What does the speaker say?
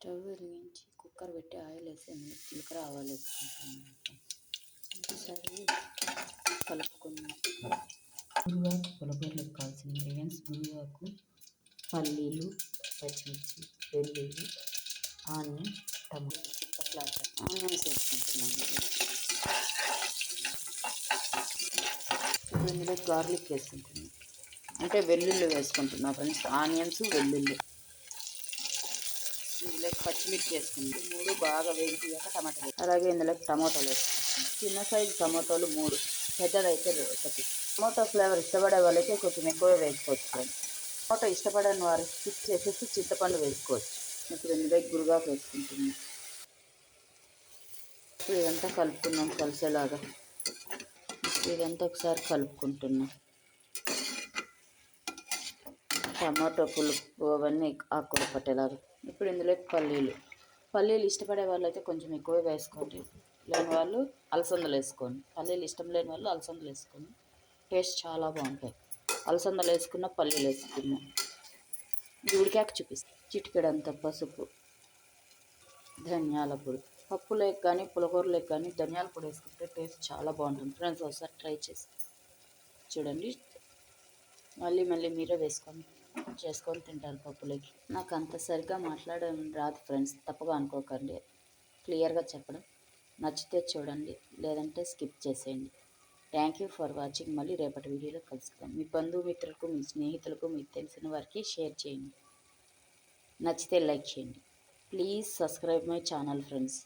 Stove వెలిగించి cooker పెట్టి oil వేసి జీలకర్ర ఆవాలు వేసుకుంటున్నాను. ఒకసారి కలుపుకున్నాం. గురువాకు పులగూరలకు కావాల్సిన ఇంగ్రీడియంట్స్: గురువాకు, పల్లీలు, పచ్చిమిర్చి, వెల్లుల్లి, ఆనియన్, టమాటా, ఆనియన్స్ వేసుకుంటున్నాను. ఇప్పుడు ఇందులో గార్లిక్ వేసుకుంటున్నాను, అంటే వెల్లుల్లి వేసుకుంటున్నాను ఫ్రెండ్స్. ఆనియన్స్, వెల్లుల్లి, ఇందులో పచ్చిమిర్చి వేసుకుంది. 3 బాగా వేయించాక టమాటాలు వేసుకుంటాం. అలాగే ఇందులో టమాటాలు వేసుకుంటాం. చిన్న సైజు టమాటాలు 3, పెద్దదైతే 1. టమాటో ఫ్లేవర్ ఇష్టపడే వాళ్ళైతే కొంచెం ఎక్కువ వేసుకోవచ్చు. టమాటో ఇష్టపడని వారు స్కిప్ చేసేసి చింతపండు వేసుకోవచ్చు. ఇప్పుడు ఇందులో గురుగాకు వేసుకుంటున్నాం. ఇప్పుడు ఇదంతా కలుపుకున్నాం కలిసేలాగా. ఇదంతా ఒకసారి కలుపుకుంటున్నాం. టమాటో పులుపు అవన్నీ ఆకుకూర పట్టేలాగా. ఇప్పుడు ఇందులో పల్లీలు ఇష్టపడే వాళ్ళు అయితే కొంచెం ఎక్కువ వేసుకోండి, లేని వాళ్ళు అలసందలు వేసుకోండి. పల్లీలు ఇష్టం లేని వాళ్ళు అలసందలు వేసుకోండి, టేస్ట్ చాలా బాగుంటాయి. అలసందలు వేసుకున్న, పల్లీలు వేసుకున్నాం. ఉడికాక చూపిస్తాం. చిటికెడంత పసుపు, ధనియాల పొడి. పప్పులోకి కానీ పులగూరలోకి కానీ ధనియాల పొడి వేసుకుంటే టేస్ట్ చాలా బాగుంటుంది ఫ్రెండ్స్. ఒకసారి ట్రై చేసి చూడండి. మళ్ళీ మీరే చేసుకొని తింటారు పప్పులోకి. నాకు అంత సరిగ్గా మాట్లాడడం రాదు ఫ్రెండ్స్, తప్పుగా అనుకోకండి. క్లియర్గా చెప్పడం. నచ్చితే చూడండి, లేదంటే స్కిప్ చేసేయండి. Thank you for watching. మళ్ళీ రేపటి వీడియోలో కలుసుకుందాం. మీ బంధుమిత్రులకు, మీ స్నేహితులకు, మీకు తెలిసిన వారికి షేర్ చేయండి. నచ్చితే లైక్ చేయండి. Please subscribe my channel friends.